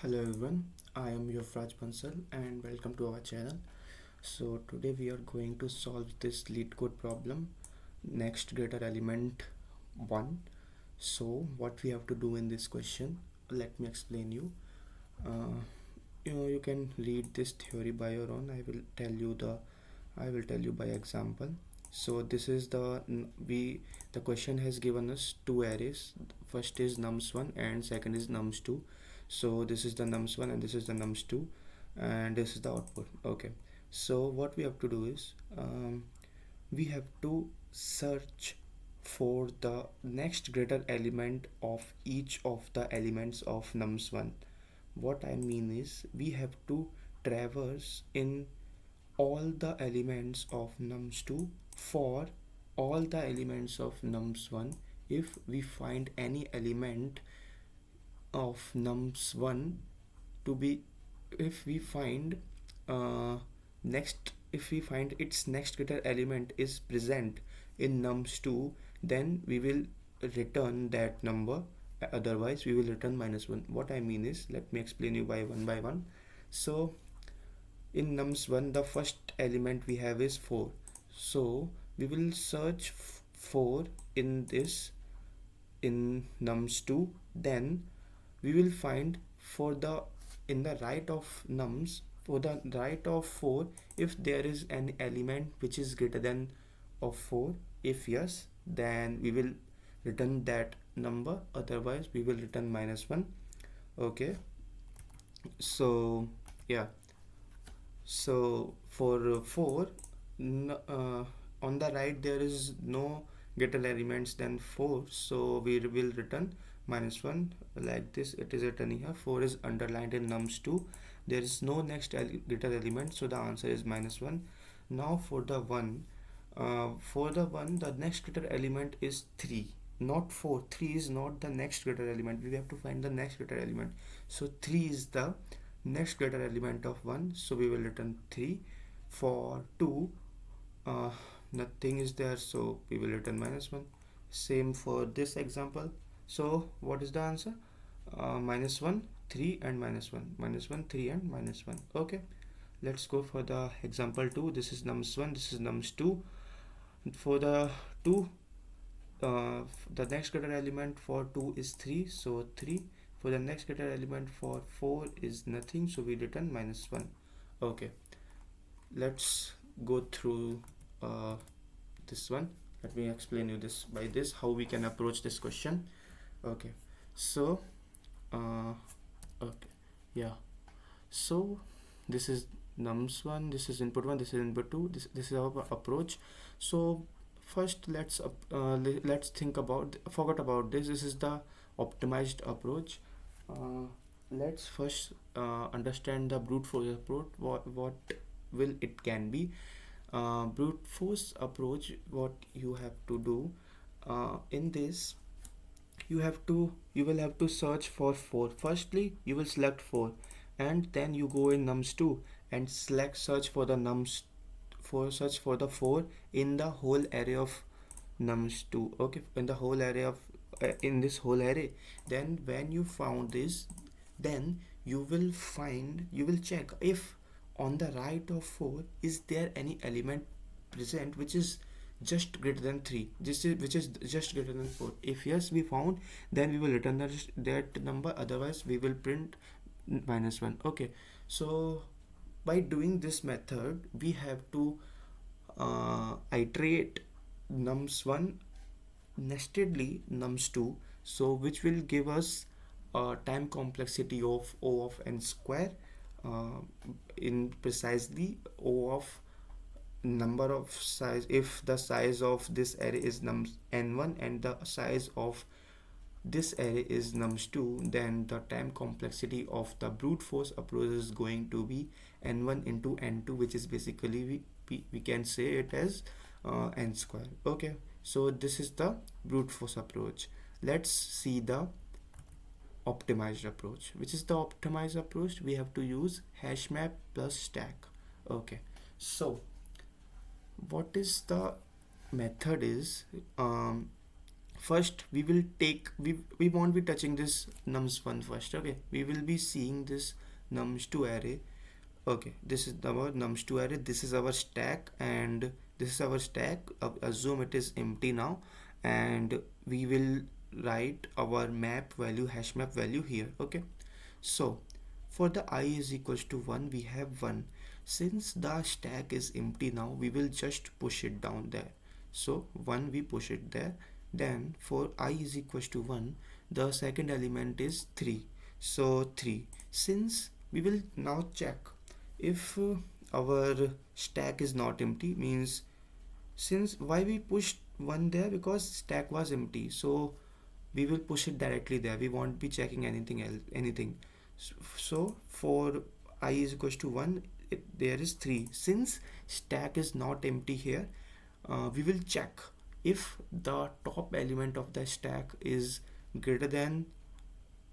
Hello everyone, I am your Raj Bansal and welcome to our channel. So today we are going to solve this LeetCode problem, next greater element 1. So what we have to do in this question, let me explain you. Uh, you can read this theory by your own. I will tell you by example. So this is the question has given us two arrays. First is nums1 and second is nums2. So this is the nums1 and this is the nums2, and this is the output. Okay, so what we have to do is we have to search for the next greater element of each of the elements of nums1. What I mean is we have to traverse in all the elements of nums2 for all the elements of nums1. If we find any element of nums1 to be, if we find next if we find its next greater element is present in nums2, then we will return that number, otherwise we will return -1. What I mean is, let me explain you by one. So in nums1 the first element we have is 4, so we will search 4 in this in nums2. Then we will find for the in the right of nums, for the right of 4, if there is an element which is greater than of 4. If yes, then we will return that number, otherwise we will return -1. Okay, so yeah, so for 4, on the right there is no greater elements than 4, so we will return -1. Like this it is written here. 4 is underlined in nums2. There is no next greater element, so the answer is -1. Now for the 1, the next greater element is 3, not 4. 3 is not the next greater element, we have to find the next greater element. So 3 is the next greater element of 1, so we will return 3. For 2, nothing is there, so we will return -1. Same for this example. So what is the answer? -1, 3 and -1, -1, 3 and -1. Okay, let's go for the example 2. This is nums1, this is nums2. For the 2, the next greater element for 2 is 3, so 3. For the next greater element for 4 is nothing, so we return -1. Okay, let's go through this one. Let me explain you this by this how we can approach this question. Okay, so okay, yeah, so this is nums1, this is input 1, this is input 2. This is our approach. So first let's forget about this. This is the optimized approach. Let's first understand the brute force approach. What will it can be. Brute force approach, what you have to do in this, you will have to search for 4. Firstly you will select 4, and then you go in nums2 and search for the 4 in the whole array of nums2. Okay, in the whole array of in this whole array. Then when you found this, then you will check if on the right of 4 is there any element present which is just greater than 3, which is just greater than 4. If yes, we found, then we will return that number, otherwise we will print -1. Okay, so by doing this method we have to iterate nums1 nestedly nums2, so which will give us a time complexity of O of n square, in precisely O of number of size. If the size of this array is n1 and the size of this array is nums2, then the time complexity of the brute force approach is going to be n1 into n2, which is basically we can say it as n square. Okay, so this is the brute force approach. Let's see the optimized approach. Which is the optimized approach? We have to use HashMap plus stack. Okay, so what is the method is, first we will take, we won't be touching this nums1 first. Okay, we will be seeing this nums2 array. Okay, this is our nums2 array, this is our stack, and this is our stack. Assume it is empty now, and we will write our map value, hash map value here. Okay, so for the I is equals to 1, we have 1. Since the stack is empty now, we will just push it down there. So 1, we push it there. Then for I is equals to 1, the second element is 3. So 3. Since we will now check if our stack is not empty, means since why we pushed 1 there, because stack was empty, so we will push it directly there. We won't be checking anything else, anything. So for I is equals to 1, there is 3. Since stack is not empty here, we will check if the top element of the stack is greater than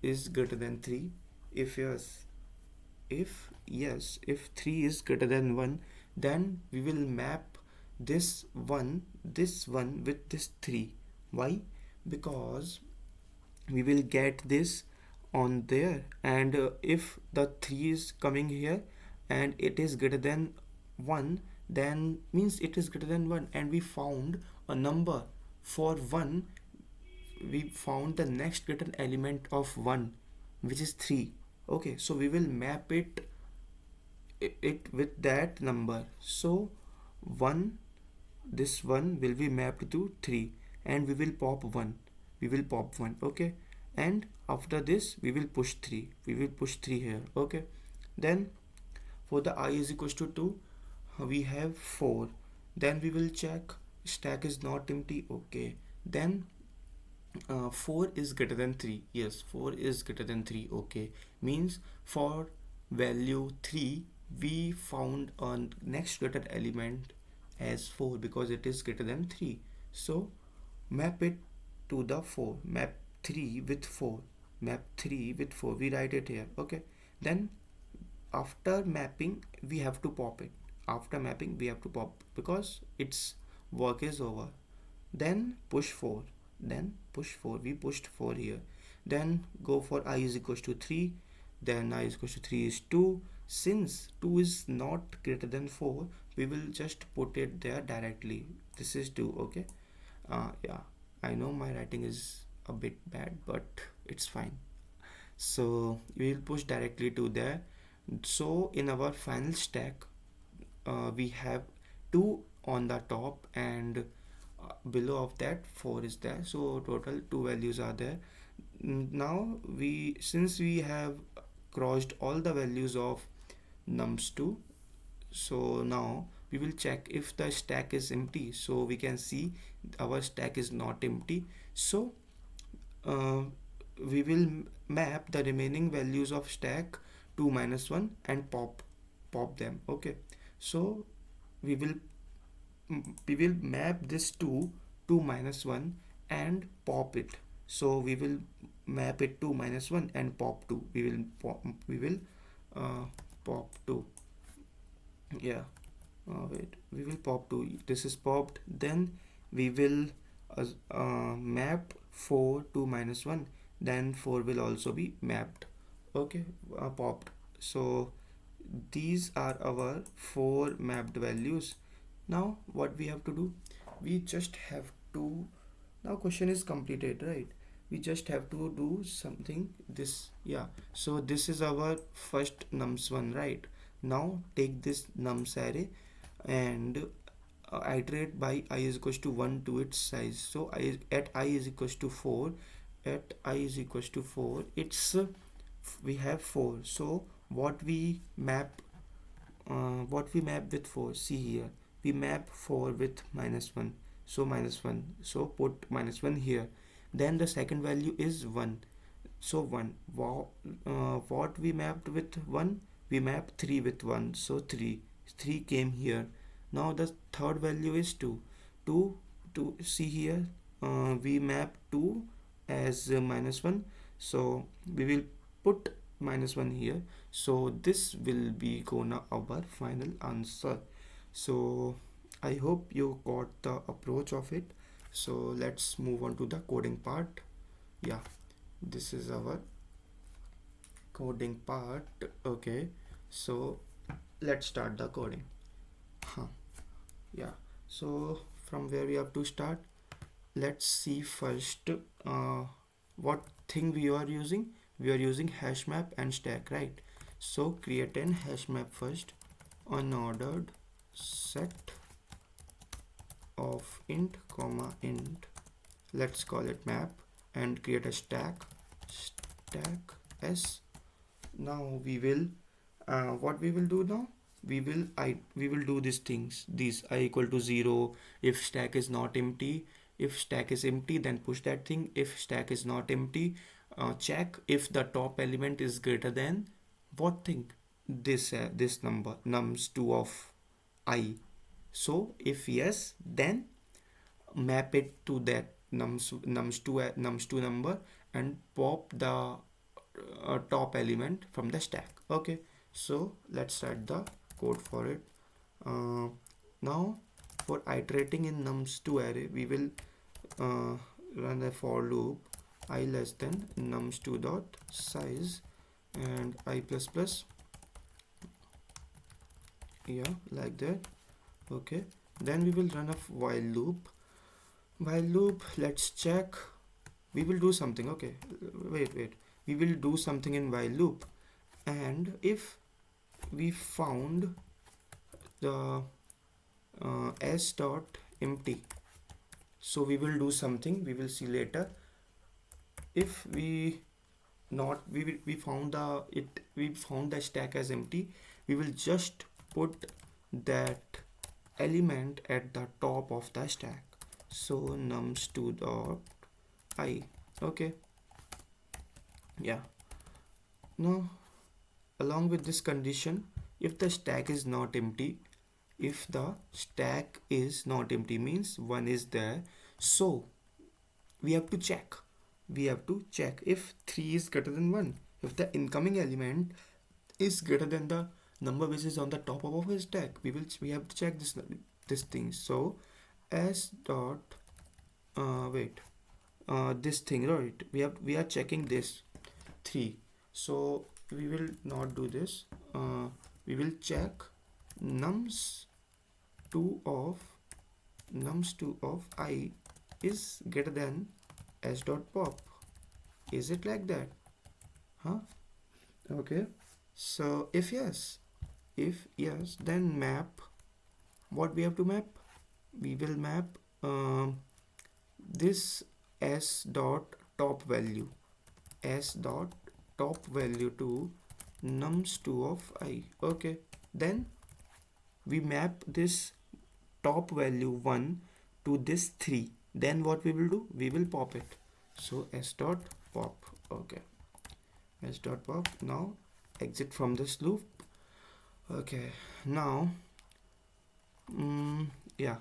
3. If yes, if 3 is greater than 1, then we will map this one with this 3. Why? Because we will get this on there, and if the 3 is coming here and it is greater than 1, then means it is greater than 1, and we found a number for 1. We found the next greater element of 1, which is 3. Okay, so we will map it with that number. So 1, this 1 will be mapped to 3, and we will pop 1. Okay, and after this we will push 3. Here. Okay, then for the I is equals to 2, we have 4. Then we will check stack is not empty. Okay, then 4 is greater than 3. Yes, 4 is greater than 3. Okay, means for value 3 we found a next greater element as 4, because it is greater than 3. So map it to the 4. Map 3 with 4. We write it here. Okay, then after mapping we have to pop it. Because its work is over. Then push 4. We pushed 4 here. Then go for I is equals to 3. Then I is equals to 3 is 2. Since 2 is not greater than 4, we will just put it there directly. This is 2. Okay, yeah, I know my writing is a bit bad, but it's fine. So we will push directly to there. So in our final stack, we have 2 on the top, and below of that 4 is there. So total 2 values are there. Now since we have crossed all the values of nums2, so now we will check if the stack is empty. So we can see our stack is not empty. So we will map the remaining values of stack to -1 and pop them. Okay, so we will map this to -1 and pop it. So we will map it to -1 and pop 2. We will pop 2. Yeah, wait, we will pop 2. This is popped. Then we will map 4 to -1. Then 4 will also be mapped. Okay, popped. So these are our 4 mapped values. Now what we have to do, we just have to, now question is completed, right? We just have to do something this. Yeah, so this is our first nums1, right? Now take this nums array and iterate by I is equals to 1 to its size. So at I is equals to 4, it's we have 4. So what we map with 4, see here, we map 4 with -1. So -1, so put -1 here. Then the second value is 1. So 1. What we mapped with 1, we mapped 3 with 1. So 3 came here. Now the third value is 2. To see here, we map 2 as -1. So we will put -1 here. So this will be gonna our final answer. So I hope you got the approach of it. So let's move on to the coding part. Yeah, this is our coding part. Okay, so let's start the coding. Huh. Yeah, so from where we have to start, let's see first what thing we are using. We are using HashMap and stack, right? So create an HashMap first. Unordered set of int comma int, let's call it map, and create a stack s. Now we will what we will do now, we will do these things, these I equal to 0 if stack is not empty. If stack is empty, then push that thing. If stack is not empty, check if the top element is greater than what thing, this number nums2 of I. So if yes, then map it to that nums2 number and pop the top element from the stack. Okay, so let's write the code for it. Now for iterating in nums2 array, we will run a for loop I less than nums2 dot size and I plus plus, yeah, like that. Okay, then we will run a while loop. Let's check, we will do something. Okay, wait, we will do something in while loop, and if we found the s dot empty, so we will do something, we will see later. If we not we found the stack as empty, we will just put that element at the top of the stack. So nums2 dot I. Okay, yeah. Now along with this condition, if the stack is not empty, if the stack is not empty means one is there, so we have to check if 3 is greater than 1, if the incoming element is greater than the number which is on the top of our stack, we have to check this thing. So s dot this thing, right, we are checking this 3. So we will not do this, we will check nums2 of I is greater than s dot pop. Is it like that? Huh? Okay, so if yes, then map. What we have to map? We will map this s dot top value to nums2 of I. Okay, then we map this top value 1 to this 3. Then what we will do? We will pop it. So s dot pop. Okay, s dot pop. Now exit from this loop. Okay, now yeah,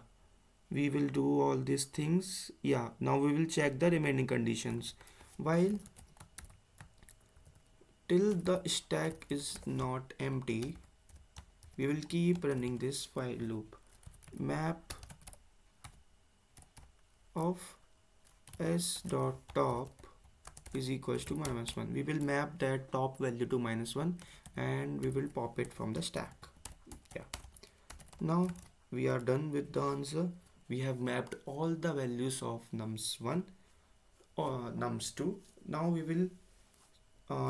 we will do all these things. Yeah, now we will check the remaining conditions. While till the stack is not empty, we will keep running this while loop. Map of s dot top is equals to -1. We will map that top value to -1 and we will pop it from the stack. Yeah, now we are done with the answer. We have mapped all the values of nums1 or nums2. Now we will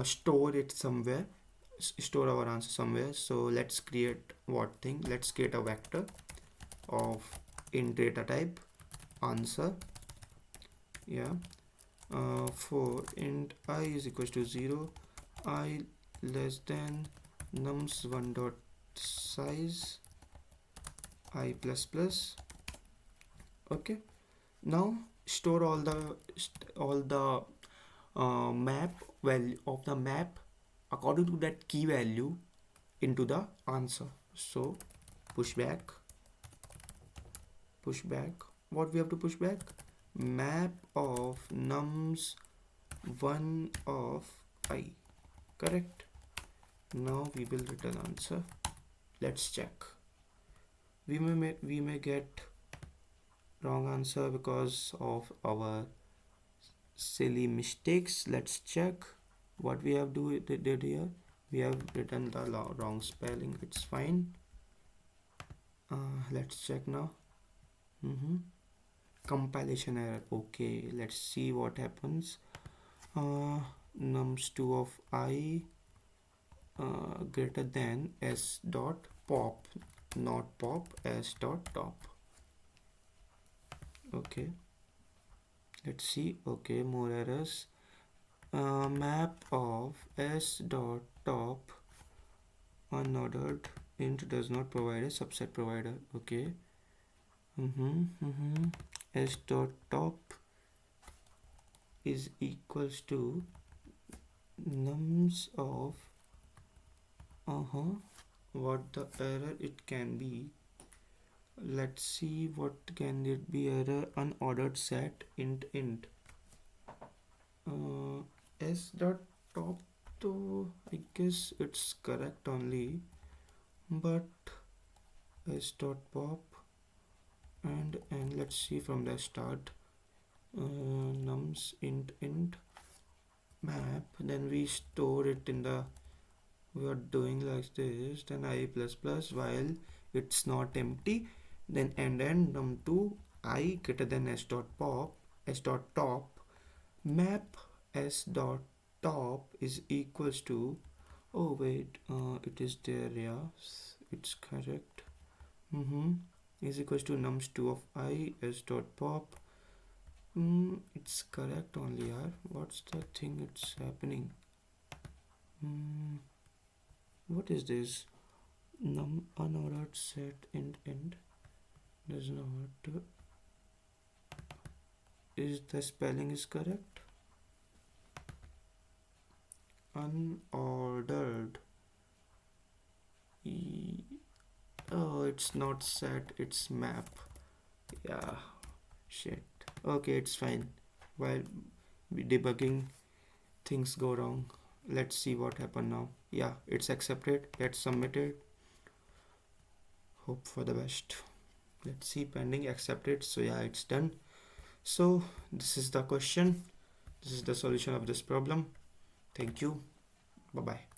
store it somewhere, store our answer somewhere. So let's create let's create a vector of int data type answer. Yeah, for int I is equals to 0, I less than nums1 dot size I plus plus. Okay, now store all the map value of the map according to that key value into the answer. So push back. What we have to push back? Map of nums1 of I. Correct. Now we will return answer. Let's check. We may get Wrong answer because of our silly mistakes. Let's check what we have did here. We have written the wrong spelling. It's fine. Let's check now. Compilation error. Okay, let's see what happens. Nums2 of I greater than s dot pop, not pop, s dot top. Okay, let's see. Okay, more errors. Map of s dot top unordered int does not provide a subset provider. Okay. S dot top is equals to nums of what the error it can be. Let's see what can it be. Error unordered set int s dot top, though I guess it's correct only, but s dot pop and let's see from the start. Nums int map, then we store it in the, we are doing like this, then I plus plus while it's not empty, then and num2 I greater than s dot pop, s dot top, map s dot top is equals to, oh wait, it is there, yeah, it's correct. Is equals to nums2 of I s dot pop. It's correct only, yaar. What's the thing it's happening? What is this? Unordered set int does not. Is the spelling is correct? Unordered. Oh, it's not set, it's map. Yeah, shit. Okay, it's fine. While debugging, things go wrong. Let's see what happened now. Yeah, it's accepted. Let's submit it. Hope for the best. Let's see, pending, accepted. So yeah, it's done. So this is the question. This is the solution of this problem. Thank you. Bye bye.